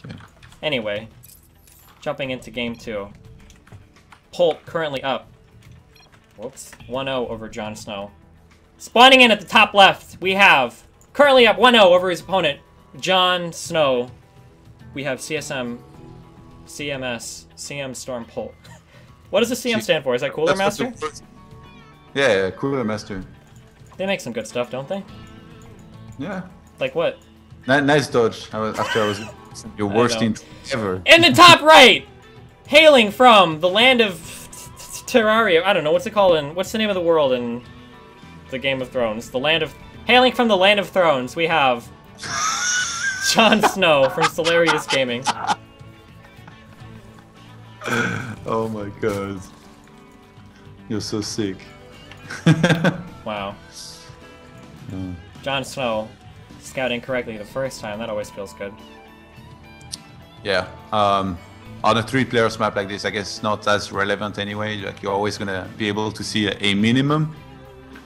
Okay. Anyway, jumping into game 2. Polt currently up. Whoops. 1-0 over JonSnow. Spawning in at the top left, we have currently up 1-0 over his opponent, JonSnow. We have CSM, CMS, CM Storm Polt. What does the CM stand for? Is that Cooler Master? Yeah, Cooler Master. They make some good stuff, don't they? Yeah. Like what? Nice dodge. After I was your worst intro ever. In the top right, hailing from the land of Terraria. I don't know what's it called. What's the name of the world in the Game of Thrones? Hailing from the land of Thrones. We have JonSnow from Hilarious Gaming. Oh my god. You're so sick. Wow. JonSnow scouting correctly the first time. That always feels good. Yeah. On a 3-player map like this, I guess it's not as relevant anyway. Like you're always gonna be able to see a minimum.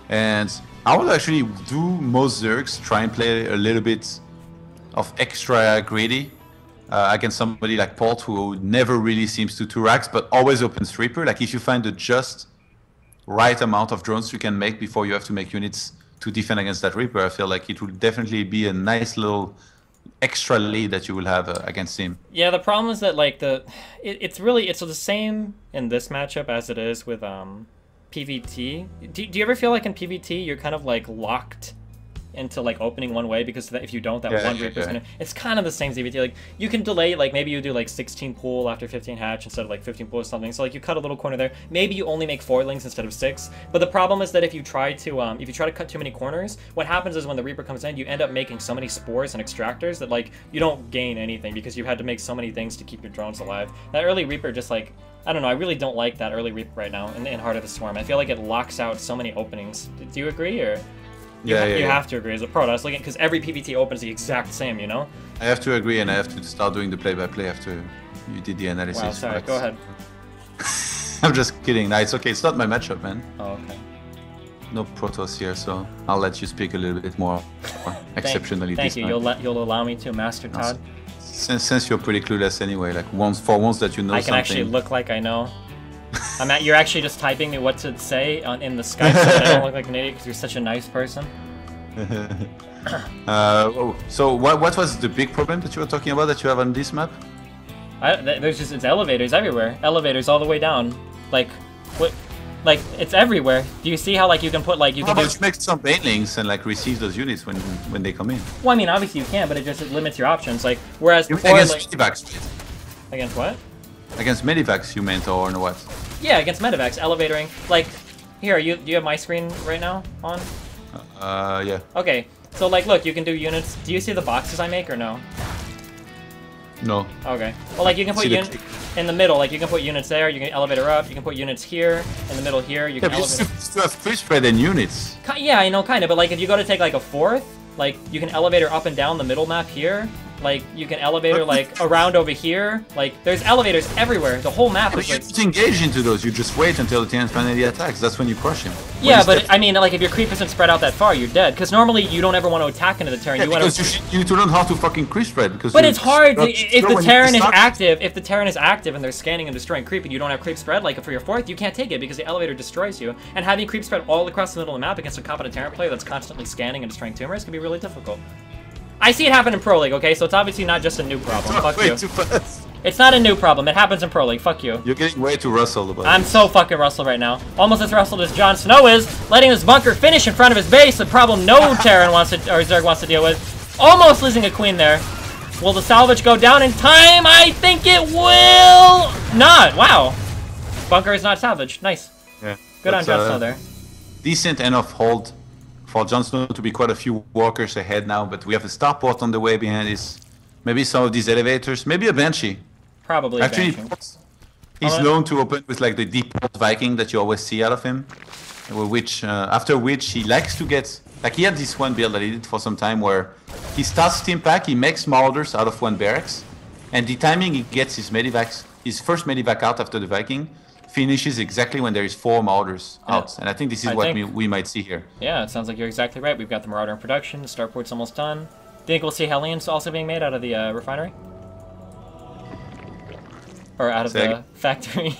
And I would actually do most Zergs, try and play a little bit of extra greedy against somebody like Polt, who never really seems to 2-racks, but always opens Reaper. Like if you find the just right amount of drones you can make before you have to make units to defend against that Reaper, I feel like it will definitely be a nice little extra lead that you will have against him. Yeah, the problem is that like it's the same in this matchup as it is with PvT. Do you ever feel like in PvT you're kind of like locked into like opening one way, because if you don't, that one Reaper's gonna... It's kind of the same as PvT. Like you can delay, like maybe you do like 16 pool after 15 hatch instead of like 15 pool or something. So like you cut a little corner there. Maybe you only make foilings instead of 6. But the problem is that if you try to cut too many corners, what happens is when the Reaper comes in, you end up making so many spores and extractors that like you don't gain anything because you had to make so many things to keep your drones alive. That early Reaper just like, I don't know, I really don't like that early Reaper right now in Heart of the Swarm. I feel like it locks out so many openings. Do you agree, or? You have to agree as a pro. I was looking, because every PvT opens the exact same, you know? I have to agree, and I have to start doing the play-by-play after you did the analysis. Wow, sorry, go ahead. I'm just kidding. Nah, it's okay. It's not my matchup, man. Oh, okay. No Protoss here, so I'll let you speak a little bit more exceptionally. Thank you. You'll allow me to, Master Todd? Since you're pretty clueless anyway, like once that you know something. I can actually look like I know. You're actually just typing me what to say in the Skype so that I don't look like an idiot because you're such a nice person. So what was the big problem that you were talking about that you have on this map? It's elevators everywhere. Elevators all the way down. Like, what? Like, it's everywhere. Do you see how, like, you can put, like, you can you make some banelings and, like, receive those units when they come in? Well, I mean, obviously you can, but it just limits your options. Like, whereas before, against like... medivacs. Against what? Against medivacs, you meant, or what? Yeah, against medivacs, elevatoring. Like, here, do you have my screen right now on? Yeah. Okay, so, like, look, you can do units. Do you see the boxes I make, or no? No. Okay. Well, like, you can put units in the middle. Like, you can put units there. You can elevator up. You can put units here. In the middle here. You can elevator. You still have free spread in units. Yeah, I know, kind of. But, like, if you go to take, like, a 4th, like, you can elevator up and down the middle map here. Like, you can elevator, like, around over here. Like, there's elevators everywhere. The whole map is, like... But you don't engage into those. You just wait until the TN finally attacks. That's when you crush him. Yeah, but, I mean, like, if your creep isn't spread out that far, you're dead. Because normally, you don't ever want to attack into the Terran. Yeah, you need to learn how to fucking creep spread. But it's hard if the Terran is active. If the Terran is active and they're scanning and destroying creep and you don't have creep spread, like, for your 4th, you can't take it because the elevator destroys you. And having creep spread all across the middle of the map against a competent Terran player that's constantly scanning and destroying tumors can be really difficult. I see it happen in Pro League, okay? So it's obviously not just a new problem. Fuck you. Too fast. It's not a new problem. It happens in Pro League. Fuck you. You're getting way too rustled about I'm so fucking rustled right now. Almost as rustled as JonSnow is, letting this bunker finish in front of his base, a problem no Terran wants to, or Zerg wants to deal with. Almost losing a queen there. Will the salvage go down in time? I think it will not. Wow. Bunker is not salvaged. Nice. Yeah. Good on JonSnow there. Decent enough hold for JonSnow to be quite a few walkers ahead now, but we have a starport on the way behind this. Maybe some of these elevators, maybe a Banshee. Probably actually, a Banshee. He's known to open with like the deep Viking that you always see out of him, which after which he likes to get, like he had this one build that he did for some time where he starts Steam Pack, he makes Marauders out of one barracks, and the timing he gets his medivacs, his first medivac out after the Viking, finishes exactly when there is 4 Marauders out, and I think this is what we might see here. Yeah, it sounds like you're exactly right. We've got the Marauder in production, the starport's almost done. Do you think we'll see Hellions also being made out of the refinery? Or out of the factory.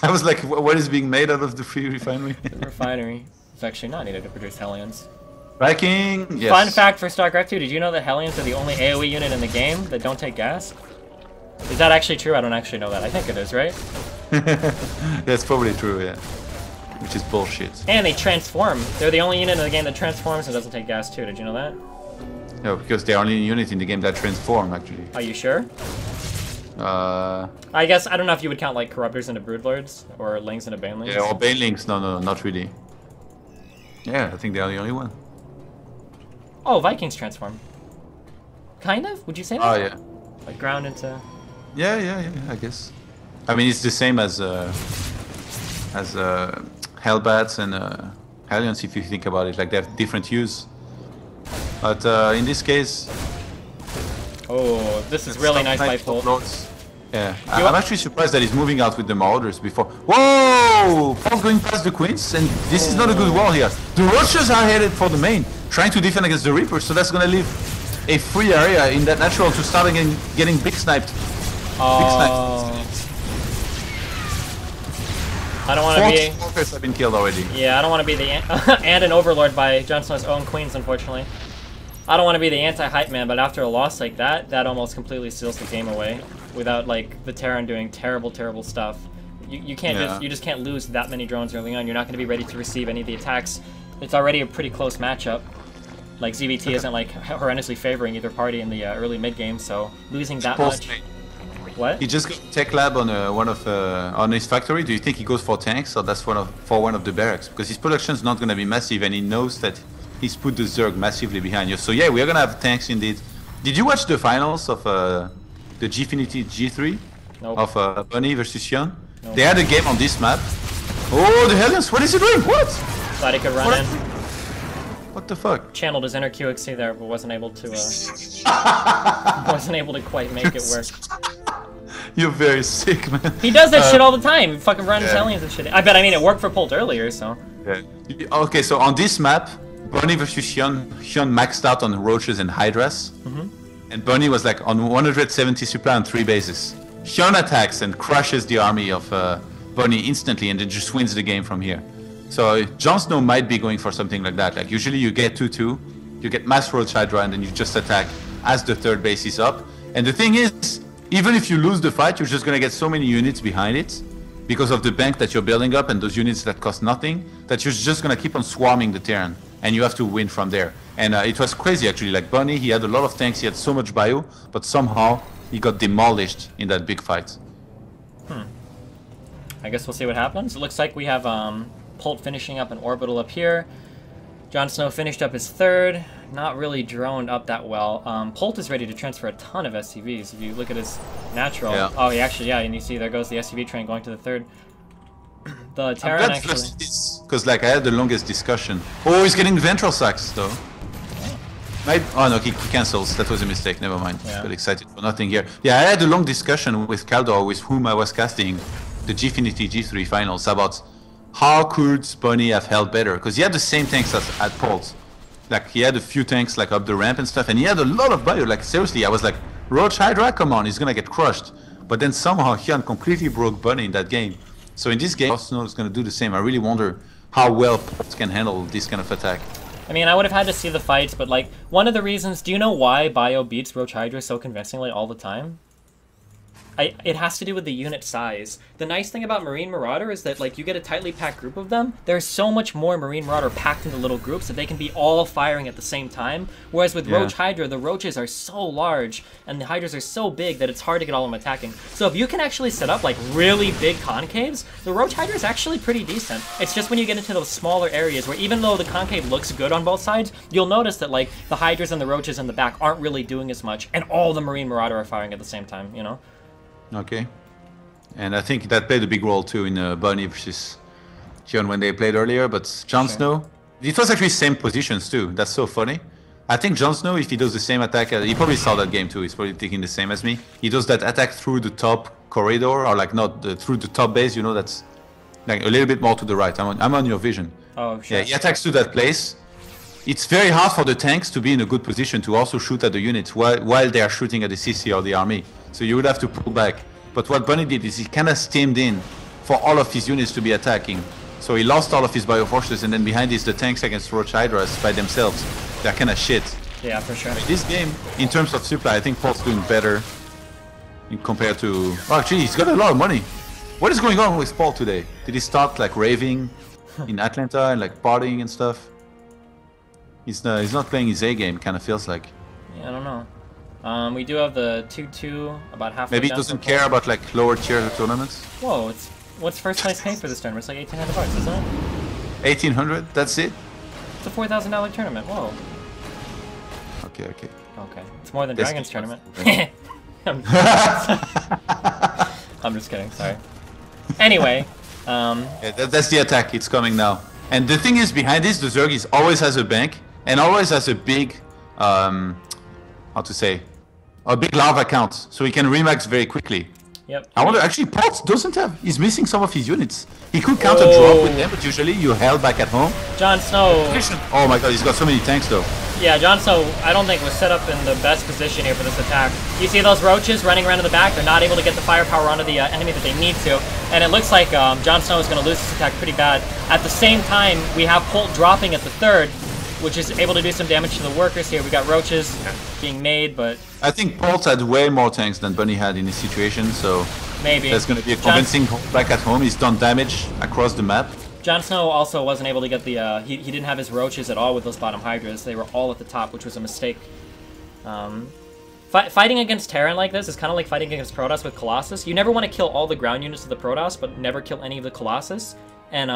I was like, what is being made out of the free refinery? The refinery. It's actually not needed to produce Hellions. Viking, yes. Fun fact for StarCraft 2, did you know that Hellions are the only AoE unit in the game that don't take gas? Is that actually true? I don't actually know that. I think it is, right? That's probably true, yeah. Which is bullshit. And they transform. They're the only unit in the game that transforms and doesn't take gas too. Did you know that? No, because they're only unit in the game that transform, actually. Are you sure? I guess, I don't know if you would count like Corruptors into Broodlords, or Lings into Banelings. Yeah, or Banelings. No, not really. Yeah, I think they're the only one. Oh, Vikings transform. Kind of? Would you say that? Oh, yeah. Like ground into... Yeah, I guess. I mean, it's the same as Hellbats and Hellions, if you think about it. Like, they have different use. But in this case... Oh, this is really nice by Polt. Yeah, I'm actually surprised that he's moving out with the Marauders before. Whoa! Polt going past the Queens, and this is not a good wall here. The Roaches are headed for the main, trying to defend against the Reapers, so that's gonna leave a free area in that natural to start again getting big sniped. I don't want to be... 4 Walkers have been killed already. Yeah, I don't want to be the... and an Overlord by JonSnow's own Queens, unfortunately. I don't want to be the anti-hype man, but after a loss like that, that almost completely seals the game away. Without, like, the Terran doing terrible stuff. You can't you just can't lose that many drones early on. You're not going to be ready to receive any of the attacks. It's already a pretty close matchup. Like, ZVT isn't, like, horrendously favoring either party in the early mid-game, so losing that much... What? He just got Tech Lab on on his factory. Do you think he goes for tanks, or that's for one of the barracks? Because his production is not going to be massive, and he knows that he's put the Zerg massively behind you. So yeah, we are going to have tanks indeed. Did you watch the finals of the Gfinity G3 nope. of Bunny versus Hyun? Nope. They had a game on this map. Oh, the Hellions! What is he doing? What? Thought he could run in. What the fuck? Channeled his inner QXC there, but wasn't able to. Wasn't able to quite make it work. You're very sick, man. He does that shit all the time. Fucking runs Hellions and shit. I mean, it worked for Polt earlier, so. Yeah. Okay, so on this map, Bunny versus Hyun maxed out on Roaches and Hydras. And Bunny was like on 170 supply on 3 bases. Hyun attacks and crushes the army of Bunny instantly, and then just wins the game from here. So JonSnow might be going for something like that. Like usually you get 2-2, you get mass Roach Hydra, and then you just attack as the 3rd base is up. And the thing is, even if you lose the fight, you're just gonna get so many units behind it because of the bank that you're building up and those units that cost nothing, that you're just gonna keep on swarming the Terran, and you have to win from there. And it was crazy actually. Like Bunny, he had a lot of tanks, he had so much bio, but somehow he got demolished in that big fight. I guess we'll see what happens. It looks like we have Polt finishing up an orbital up here. JonSnow finished up his 3rd. Not really droned up that well. Polt is ready to transfer a ton of SCVs. If you look at his natural... Yeah. Oh, actually, yeah, and you see there goes the SCV train going to the 3rd. The Terran actually... Because like I had the longest discussion. Oh, he's getting ventral sacks though. Oh no, he cancels. That was a mistake. Never mind. Yeah. Got excited for nothing here. Yeah, I had a long discussion with Kaldor, with whom I was casting the Gfinity G3 finals, about how could Bunny have held better? Because he had the same tanks as at Polt. Like he had a few tanks like up the ramp and stuff, and he had a lot of bio. Like seriously, I was like, Roach Hydra, come on, he's gonna get crushed. But then somehow Hyun completely broke Bunny in that game. So in this game, JonSnow is gonna do the same. I really wonder how well Polt can handle this kind of attack. I mean, I would have had to see the fights, but like, one of the reasons, do you know why Bio beats Roach Hydra so convincingly all the time? It has to do with the unit size. The nice thing about Marine Marauder is that, like, you get a tightly packed group of them. There's so much more Marine Marauder packed into little groups that they can be all firing at the same time. Whereas with Roach Hydra, the Roaches are so large and the Hydras are so big that it's hard to get all of them attacking. So if you can actually set up, like, really big concaves, the Roach Hydra is actually pretty decent. It's just when you get into those smaller areas where even though the concave looks good on both sides, you'll notice that, like, the Hydras and the Roaches in the back aren't really doing as much, and all the Marine Marauder are firing at the same time, you know? Okay. And I think that played a big role too in Bunny versus Hyun when they played earlier, but JonSnow, it was actually same positions too. That's so funny. I think JonSnow, if he does the same attack, he probably saw that game too, he's probably thinking the same as me. He does that attack through the top corridor, or like not through the top base, you know, that's like a little bit more to the right. I'm on your vision. Oh, sure. Yeah, he attacks to that place. It's very hard for the tanks to be in a good position to also shoot at the units while they are shooting at the CC or the army. So you would have to pull back. But what Bunny did is he kind of stemmed in for all of his units to be attacking. So he lost all of his bioforces, and then behind is the tanks against Roach Hydras by themselves. They're kind of shit. Yeah, for sure. This game, in terms of supply, I think Polt's doing better compared to... Oh, actually, he's got a lot of money. What is going on with Polt today? Did he start like raving in Atlanta and like partying and stuff? He's not playing his A game, kind of feels like. Yeah, I don't know. We do have the 2-2 about halfway Maybe he down doesn't care about like lower tier tournaments. Whoa, what's first place paying for this tournament? It's like $1,800, isn't it? 1,800, that's it? It's a $4,000 tournament, whoa. Okay. Okay, it's more than This Dragon's game tournament. I'm just kidding, sorry. Anyway, yeah, that's the attack, it's coming now. And the thing is, behind this, the Zerg always has a bank, and always has a big, how to say, a big lava count, so he can remax very quickly. Yep. I wonder, actually, Polt doesn't have, he's missing some of his units. He could counter drop with them, but usually you held back at home. JonSnow. Oh my god, he's got so many tanks though. Yeah, JonSnow, I don't think was set up in the best position here for this attack. You see those roaches running around in the back? They're not able to get the firepower onto the enemy that they need to. And it looks like JonSnow is going to lose this attack pretty bad. At the same time, we have Polt dropping at the third, which is able to do some damage to the workers here. We got roaches being made, but... I think Polt had way more tanks than Bunny had in this situation, so... Maybe. That's going to be a convincing back at home. He's done damage across the map. JonSnow also wasn't able to get the... he didn't have his roaches at all with those bottom Hydras. They were all at the top, which was a mistake. Fighting against Terran like this is kind of like fighting against Protoss with Colossus. You never want to kill all the ground units of the Protoss, but never kill any of the Colossus. And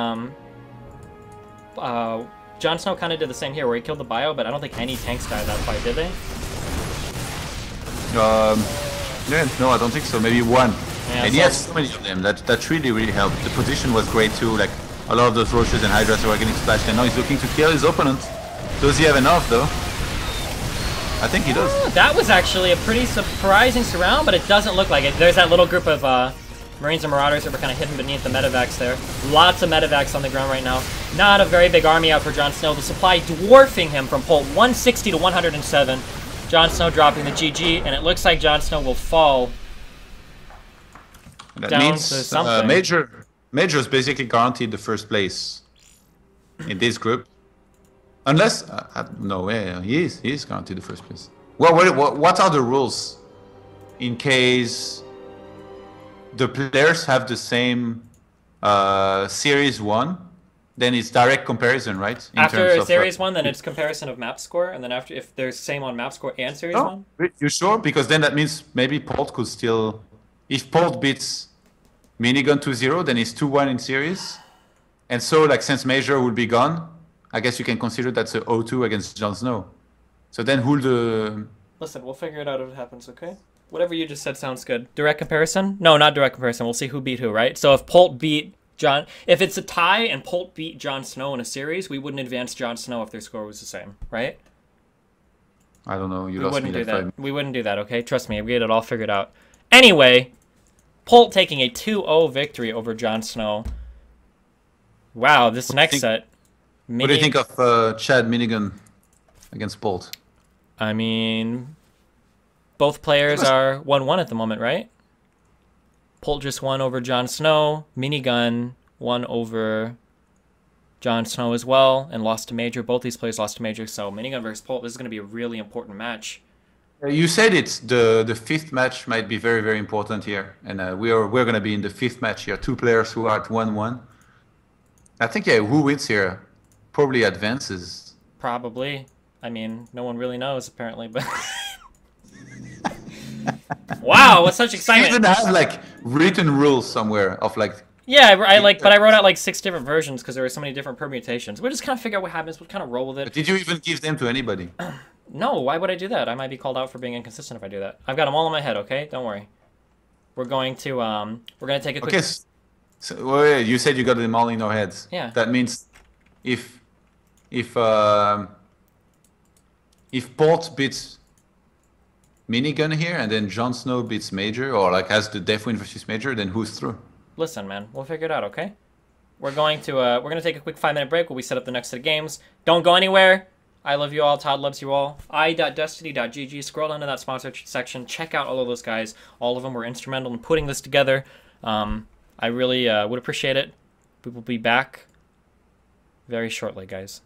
JonSnow kind of did the same here, where he killed the bio, but I don't think any tanks died that fight, did they? Yeah, no, I don't think so. Maybe one. Yeah, and he has so many of them. That really helped. The position was great too. Like a lot of those roaches and hydras were getting splashed, and now he's looking to kill his opponent. Does he have enough though? I think he does. That was actually a pretty surprising surround, but it doesn't look like it. There's that little group of Marines and Marauders that were kind of hidden beneath the medevacs there. Lots of medevacs on the ground right now. Not a very big army out for JonSnow. The supply dwarfing him from Polt 160 to 107. JonSnow dropping the GG, and it looks like JonSnow will fall that down means, to something. Major's basically guaranteed the first place in this group. Unless, no way, he is guaranteed the first place. Well, what are the rules in case the players have the same Series 1? Then it's direct comparison, right? After Series 1, then it's comparison of map score, and then after, if they're same on map score and Series 1? You sure? Because then that means maybe Polt could still... If Polt beats Minigun 2-0, then it's 2-1 in Series. And so, like, since Major will be gone, I guess you can consider that's a 0-2 against JonSnow. So then who'll the... Listen, we'll figure it out if it happens, okay? Whatever you just said sounds good. Direct comparison? No, not direct comparison. We'll see who beat who, right? So if Polt beat if it's a tie and Polt beat JonSnow in a series, we wouldn't advance JonSnow if their score was the same, right? I don't know. We wouldn't do that. We wouldn't do that, okay? Trust me, we had it all figured out. Anyway, Polt taking a 2-0 victory over JonSnow. Wow, this next set... What do you think of Chad Minigun against Polt? I mean, both players are 1-1 at the moment, right? Polt just won over JonSnow. Minigun won over JonSnow as well and lost to Major. Both these players lost to Major, so Minigun versus Polt, this is going to be a really important match. You said it's the fifth match might be very, very important here, and we're going to be in the fifth match here. Two players who are at 1-1. I think who wins here probably advances. Probably. I mean, no one really knows apparently, but. Wow, what such excitement! You even have like written rules somewhere of like. Yeah, but I wrote out like 6 different versions because there were so many different permutations. We'll just kind of figure out what happens. We'll kind of roll with it. But did you even give them to anybody? No, why would I do that? I might be called out for being inconsistent if I do that. I've got them all in my head. Okay, don't worry. We're going to take a quick. Okay, so well, you said you got them all in your heads. Yeah. That means if Polt beats Minigun here and then JonSnow beats Major, or like has the Deathwind versus Major, then who's through? Listen, man, we'll figure it out, okay? We're going to take a quick 5-minute break while we set up the next set of games. Don't go anywhere. I love you all. Todd loves you all. I.destiny.gg. Scroll down to that sponsor section. Check out all of those guys. All of them were instrumental in putting this together. I really would appreciate it. We will be back very shortly, guys.